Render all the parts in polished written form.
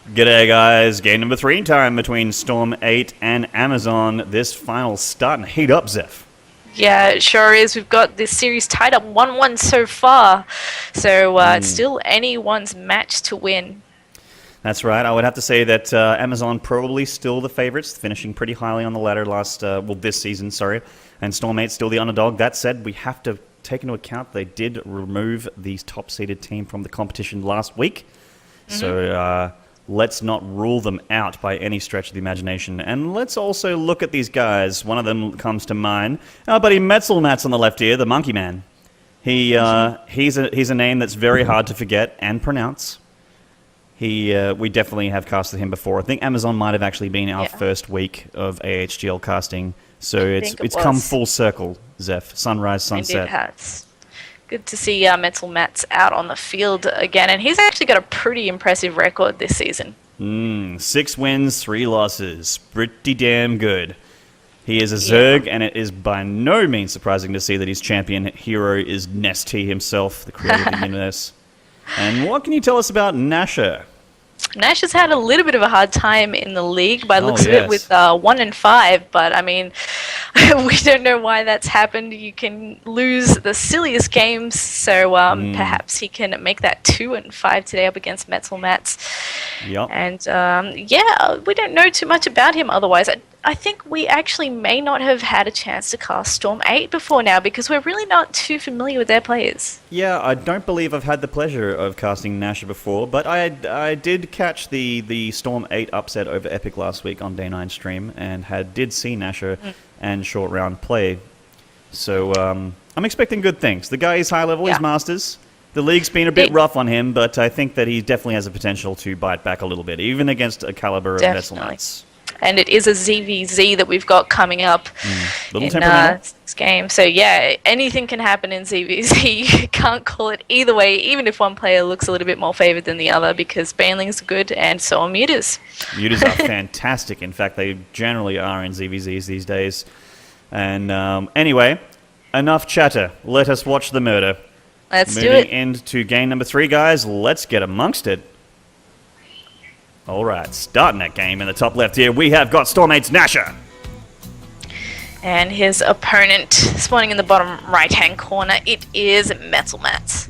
G'day guys, game number 3 time between Storm8 and Amazon. This final's starting to heat up, Zepph. Yeah, it sure is. We've got this series tied up 1-1 so far. So it's still anyone's match to win. That's right. I would have to say that Amazon probably still the favorites, finishing pretty highly on the ladder this season, sorry. And Storm8 still the underdog. That said, we have to take into account they did remove the top-seeded team from the competition last week. So let's not rule them out by any stretch of the imagination. And let's also look at these guys. One of them comes to mind. Our buddy Metzelmat's on the left here, the Monkey Man. He's a name that's very hard to forget and pronounce. We definitely have casted him before. I think Amazon might have actually been our first week of AHGL casting. So it's come full circle, Zepph. Sunrise, sunset. Indeed has. Good to see Metzelmat's out on the field again, and he's actually got a pretty impressive record this season. 6 wins, 3 losses. Pretty damn good. He is a Zerg, and it is by no means surprising to see that his champion hero is Nesty himself, the creator of the universe. And what can you tell us about Nasher? Nash has had a little bit of a hard time in the league by the looks of it with 1-5, but I mean, we don't know why that's happened. You can lose the silliest games, so perhaps he can make that 2-5 today up against Metzelmat's. Yep. And yeah, we don't know too much about him otherwise. I think we actually may not have had a chance to cast Storm8 before now because we're really not too familiar with their players. Yeah, I don't believe I've had the pleasure of casting Nasher before, but I did catch the Storm8 upset over Epic last week on Day 9 stream and did see Nasher and Short Round play. So I'm expecting good things. The guy is high level, he's Masters. The league's been a bit rough on him, but I think that he definitely has the potential to bite back a little bit, even against a caliber of Metzelmat's. And it is a ZVZ that we've got coming up in this game. So yeah, anything can happen in ZVZ. You can't call it either way, even if one player looks a little bit more favored than the other, because Banelings are good and so are Mutas. Mutas are fantastic. In fact, they generally are in ZVZs these days. And anyway, enough chatter. Let us watch the murder. Let's do it. Moving into game number 3, guys. Let's get amongst it. All right, starting that game in the top left here, we have got Storm8's Nasher. And his opponent spawning in the bottom right-hand corner, it is Metzelmat's.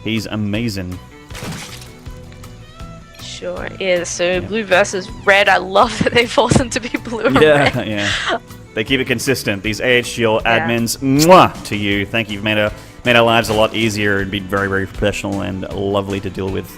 He's amazing. Sure is. So blue versus red. I love that they force him to be blue and red. Yeah. They keep it consistent. These AHGL admins, mwah, to you. Thank you. You've made our lives a lot easier and been very, very professional and lovely to deal with.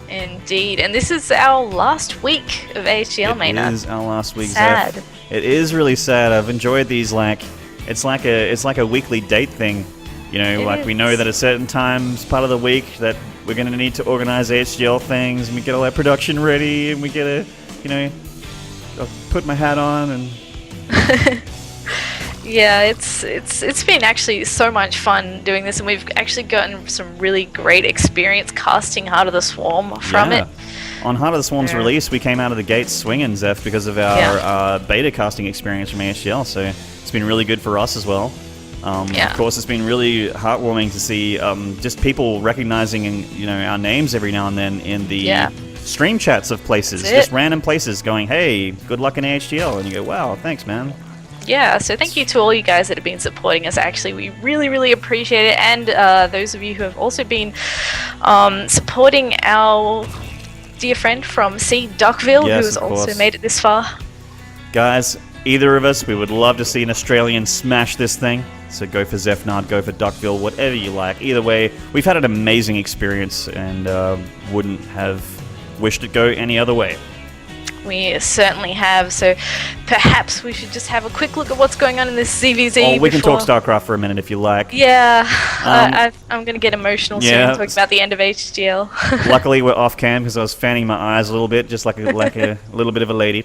Indeed, and this is our last week of AHGL, Maynard. It is our last week, sad. Zepph. It is really sad. I've enjoyed these. It's like a weekly date thing, you know. We know that at certain times, part of the week, that we're going to need to organize AHGL things, and we get all our production ready, and we get I'll put my hat on and. Yeah, it's been actually so much fun doing this, and we've actually gotten some really great experience casting Heart of the Swarm from it. On Heart of the Swarm's release, we came out of the gates swinging, Zepph, because of our beta casting experience from AHGL, so it's been really good for us as well. Of course, it's been really heartwarming to see just people recognizing our names every now and then in the stream chats of places, just random places going, hey, good luck in AHGL, and you go, wow, thanks, man. Yeah, so thank you to all you guys that have been supporting us. Actually, we really, really appreciate it. And those of you who have also been supporting our dear friend from C. Duckville, who has also made it this far. Guys, either of us, we would love to see an Australian smash this thing. So go for Zepphnard, go for Duckville, whatever you like. Either way, we've had an amazing experience and wouldn't have wished it go any other way. We certainly have, so perhaps we should just have a quick look at what's going on in this ZVZ. Oh, we can talk StarCraft for a minute if you like. Yeah, I'm going to get emotional soon talking about the end of HGL. Luckily, we're off cam because I was fanning my eyes a little bit, just like a little bit of a lady.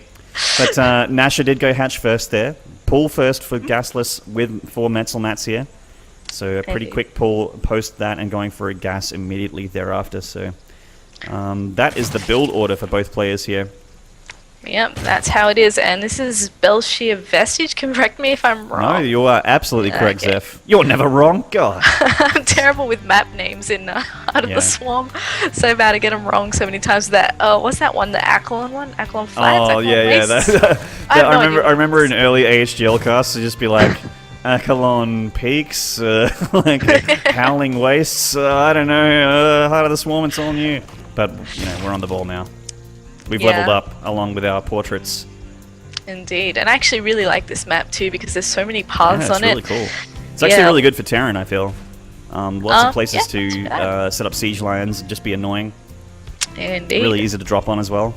But Nasher did go hatch first there. Pull first for Gasless for Metzelmat's here. So a pretty quick pull post that and going for a gas immediately thereafter. So that is the build order for both players here. Yep, that's how it is. And this is Belshire Vestige. Correct me if I'm wrong. No, you are absolutely correct, Okay. Zepph. You're never wrong. God. I'm terrible with map names in Heart of the Swarm. So bad to get them wrong so many times. That what's that one? The Acklon one? Acklon Flats? Oh, Acklon yeah. Wastes? I remember in early AHGL casts to just be like, Acklon Peaks, like Howling Wastes, I don't know, Heart of the Swarm, it's all new. But, you know, we're on the ball now. We've leveled up along with our portraits. Indeed, and I actually really like this map too because there's so many paths on it. It's really cool. It's actually really good for Terran, I feel. Lots of places to set up siege lines and just be annoying. Indeed. Really easy to drop on as well.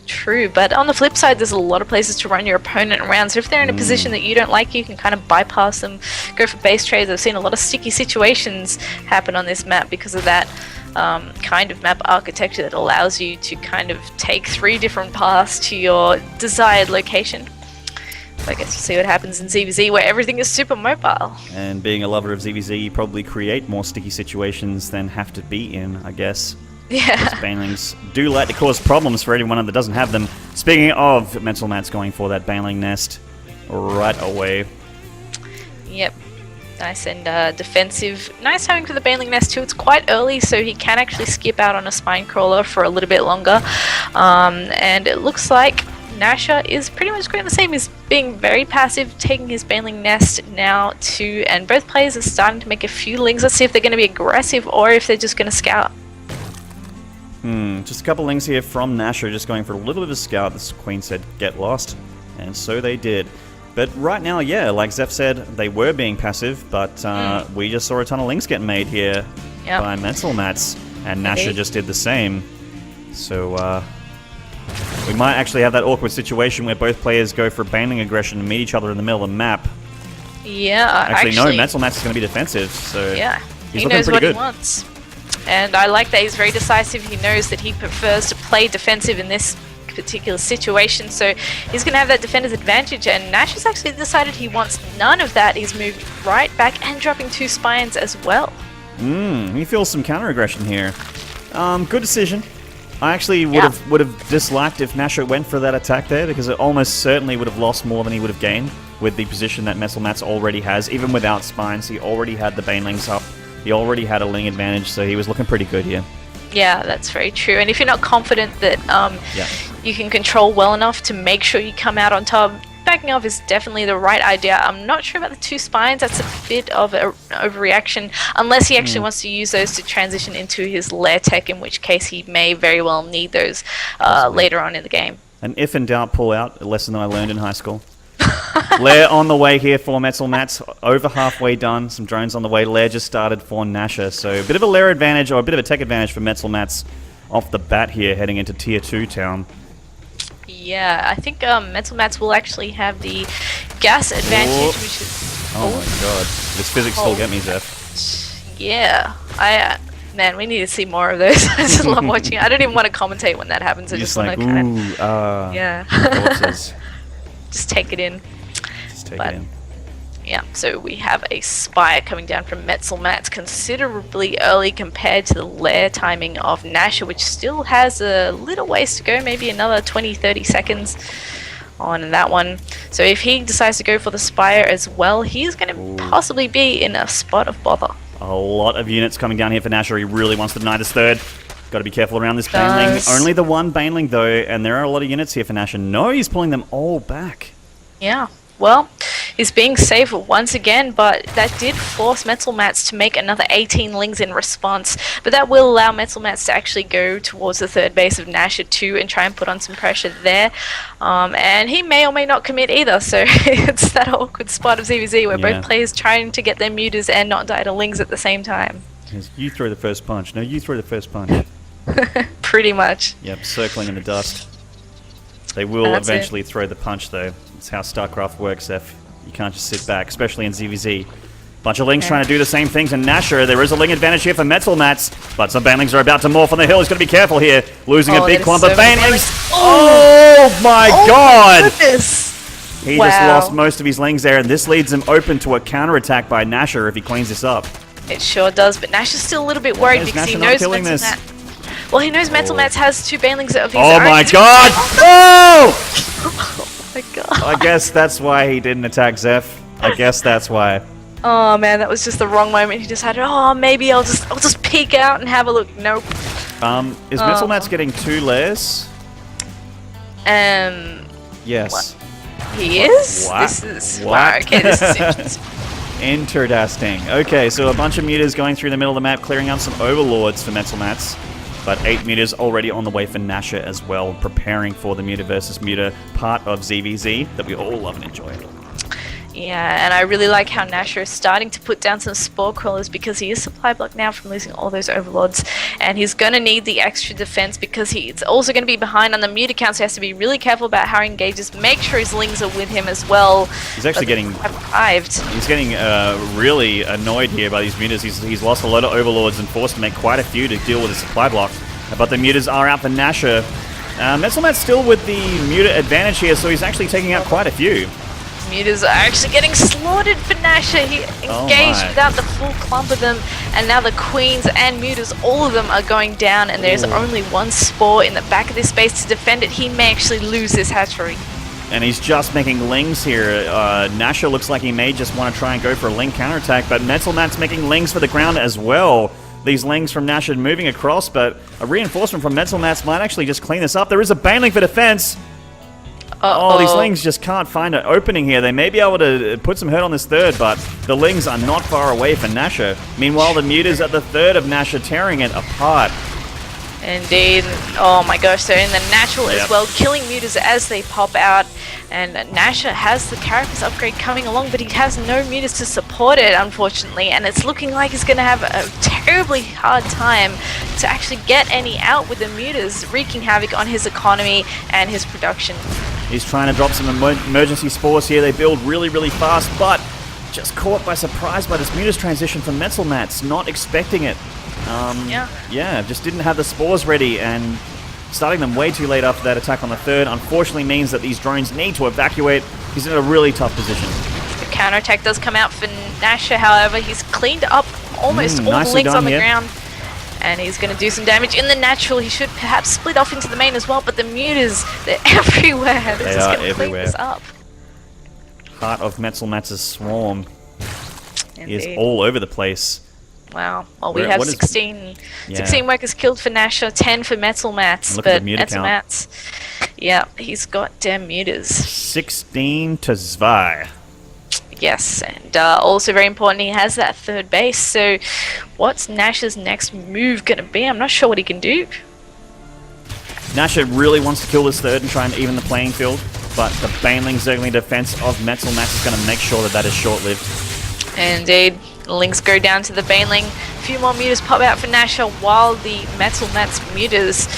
True, but on the flip side, there's a lot of places to run your opponent around. So if they're in a position that you don't like, you can kind of bypass them, go for base trades. I've seen a lot of sticky situations happen on this map because of that kind of map architecture that allows you to kind of take 3 different paths to your desired location. So I guess we'll see what happens in ZVZ where everything is super mobile. And being a lover of ZVZ, you probably create more sticky situations than have to be in, I guess. Yeah. Banelings do like to cause problems for anyone that doesn't have them. Speaking of, Mental Matt's going for that Baneling nest right away. Yep. Nice and defensive. Nice having for the Baneling nest too. It's quite early, so he can actually skip out on a spine crawler for a little bit longer. And it looks like Nasher is pretty much going the same. He's being very passive, taking his Baneling nest now too. And both players are starting to make a few lings. Let's see if they're going to be aggressive or if they're just going to scout. Just a couple lings here from Nasher, just going for a little bit of a scout. This Queen said, get lost. And so they did. But right now, yeah, like Zepph said, they were being passive, but we just saw a ton of links getting made here by Mental Mats, and Nasher just did the same. So we might actually have that awkward situation where both players go for Baneling aggression and meet each other in the middle of the map. Yeah, actually no, Mental Mats is going to be defensive, so yeah, he's he knows what good. he wants. And I like that he's very decisive. He knows that he prefers to play defensive in this particular situation, so he's going to have that defender's advantage, and Nash has actually decided he wants none of that. He's moved right back and dropping 2 spines as well. He feels some counter aggression here. Good decision. I actually would have disliked if Nasher went for that attack there, because it almost certainly would have lost more than he would have gained with the position that Mental Mats already has. Even without spines, he already had the Banelings up. He already had a Ling advantage, so he was looking pretty good here. Yeah, that's very true. And if you're not confident that you can control well enough to make sure you come out on top, backing off is definitely the right idea. I'm not sure about the 2 spines. That's a bit of an overreaction, unless he actually wants to use those to transition into his lair tech, in which case he may very well need those later on in the game. And if in doubt, pull out. A lesson that I learned in high school. Lair on the way here for Mental Mats, over halfway done. Some drones on the way. Lair just started for Nasher, so a bit of a Lair advantage, or a bit of a tech advantage for Mental Mats off the bat here, heading into Tier 2 town. Yeah, I think Mental Mats will actually have the gas advantage, which is... Oh my god. This physics still get me, Zepph. Yeah, man, we need to see more of those. I just love watching. I don't even want to commentate when that happens. I just want to kind of... corpses. Just take it in. Just take it in. Yeah, so we have a Spire coming down from Mental Mats considerably early compared to the lair timing of Nasher, which still has a little ways to go, maybe another 20-30 seconds on that one. So if he decides to go for the Spire as well, he's going to possibly be in a spot of bother. A lot of units coming down here for Nasher. He really wants to deny this third. Got to be careful around this Baneling. Only the one Baneling though, and there are a lot of units here for Nasher. No, he's pulling them all back. Yeah, well, he's being safe once again, but that did force Mental Mats to make another 18 lings in response. But that will allow Mental Mats to actually go towards the third base of Nasher too and try and put on some pressure there. And he may or may not commit either, so it's that awkward spot of ZVZ where both players trying to get their mutas and not die to lings at the same time. You throw the first punch. No, you throw the first punch. Pretty much. Yep, circling in the dust. They will eventually throw the punch, though. That's how StarCraft works, Zepph. You can't just sit back, especially in ZVZ. Bunch of Lings trying to do the same things in Nasher. There is a Ling advantage here for Mental Mats, but some Banelings are about to morph on the hill. He's got to be careful here. Losing a big clump of Banelings. Oh my god! Goodness. He just lost most of his Lings there, and this leads him open to a counterattack by Nasher if he cleans this up. It sure does, but Nash is still a little bit worried because he knows Mental Mats. Well, he knows Mental Mats has 2 banelings of his own. Oh my god! Oh! Oh my god. I guess that's why he didn't attack Zepph. I guess that's why. Oh man, that was just the wrong moment. He decided, oh, maybe I'll just peek out and have a look. Nope. Is Mental Mats getting 2 layers? Yes. What? He is? What? This is... What? Wow, okay, this is interesting. Interesting. Okay, so a bunch of mutas going through the middle of the map, clearing out some overlords for Mental Mats. But 8 mutas already on the way for Nasher as well, preparing for the muta versus muta part of ZVZ that we all love and enjoy. Yeah, and I really like how Nasher is starting to put down some spore crawlers because he is supply blocked now from losing all those overlords, and he's going to need the extra defense because he's also going to be behind on the muta count, so he has to be really careful about how he engages. Make sure his lings are with him as well. He's actually getting arrived. He's getting really annoyed here by these mutas. He's lost a lot of overlords and forced to make quite a few to deal with his supply block. But the mutas are out for Nasher. Mental Mat's still with the muta advantage here, so he's actually taking out quite a few. Mutas are actually getting slaughtered for Nasher. He engaged without the full clump of them, and now the queens and mutas, all of them are going down, and there's only 1 spore in the back of this space to defend it. He may actually lose this hatchery. And he's just making lings here. Nasher looks like he may just want to try and go for a ling counterattack, but Mental Mat's making lings for the ground as well. These lings from Nasher moving across, but a reinforcement from Mental Mats might actually just clean this up. There is a baneling for defense. Oh, these lings just can't find an opening here. They may be able to put some hurt on this third, but the lings are not far away for Nasher. Meanwhile, the mutas at the third of Nasher tearing it apart. Indeed. Oh my gosh, so in the natural as well, killing mutas as they pop out. And Nasher has the Carapace upgrade coming along, but he has no mutas to support it, unfortunately. And it's looking like he's going to have a terribly hard time to actually get any out with the mutas, wreaking havoc on his economy and his production. He's trying to drop some emergency spores here. They build really, really fast, but just caught by surprise by this mutas transition from Mental Mats, not expecting it. Yeah, just didn't have the spores ready, and starting them way too late after that attack on the third unfortunately means that these drones need to evacuate. He's in a really tough position. The counterattack does come out for Nasher, however. He's cleaned up almost all the links on the ground, and he's going to do some damage in the natural. He should perhaps split off into the main as well, but the mutas, they're everywhere. They're just going to clean this up. Heart of Mental Mats' swarm is all over the place. Wow. Well, we have 16 workers killed for Nasher, 10 for Mental Mats, but Mental Mats, yeah, he's got damn mutas. 16 to 2. Yes, and also very important, he has that third base, so what's Nasher's next move going to be? I'm not sure what he can do. Nasher really wants to kill this third and try and even the playing field, but the Baneling Zergling defense of Mental Mats is going to make sure that that is short-lived. Indeed. The links go down to the Baneling. A few more mutas pop out for Nasher while the Mental Mats mutas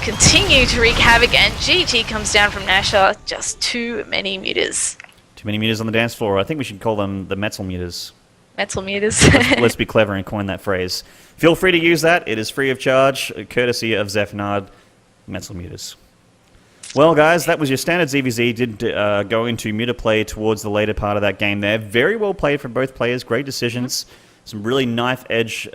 continue to wreak havoc, and GG comes down from Nasher. Just too many mutas. Too many mutas on the dance floor. I think we should call them the Metal mutas. Metal mutas. Let's be clever and coin that phrase. Feel free to use that. It is free of charge, courtesy of Zepph Nard. Metal mutas. Well, guys, that was your standard ZVZ. Did go into muta play towards the later part of that game there. Very well played from both players. Great decisions. Some really knife-edge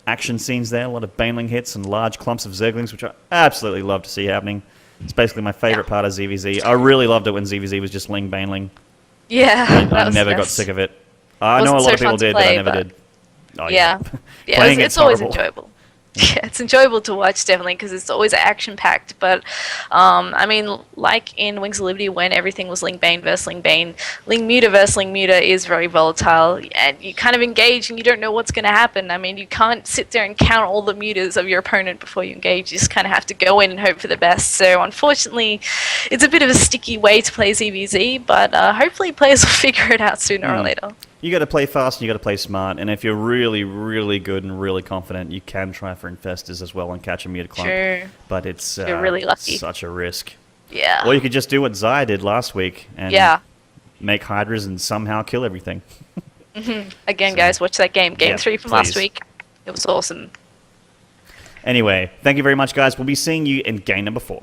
action scenes there. A lot of Baneling hits and large clumps of Zerglings, which I absolutely love to see happening. It's basically my favorite part of ZVZ. I really loved it when ZVZ was just Ling Baneling. Yeah. I never got sick of it. I know a lot of people did, but I never did. Oh, yeah. It's always enjoyable. Yeah, it's enjoyable to watch, definitely, because it's always action-packed. But, I mean, like in Wings of Liberty, when everything was Ling Bane versus Ling Bane, Ling Muta versus Ling Muta is very volatile, and you kind of engage and you don't know what's going to happen. I mean, you can't sit there and count all the mutas of your opponent before you engage. You just kind of have to go in and hope for the best. So, unfortunately, it's a bit of a sticky way to play ZVZ, but hopefully players will figure it out sooner or later. You got to play fast and you got to play smart, and if you're really, really good and really confident, you can try for Infestors as well and catch a muta clump. True. But it's you're really lucky. Such a risk. Yeah. Or you could just do what Zai did last week and make Hydras and somehow kill everything. Again, guys, watch that game. Game 3 from last week. It was awesome. Anyway, thank you very much, guys. We'll be seeing you in game number 4.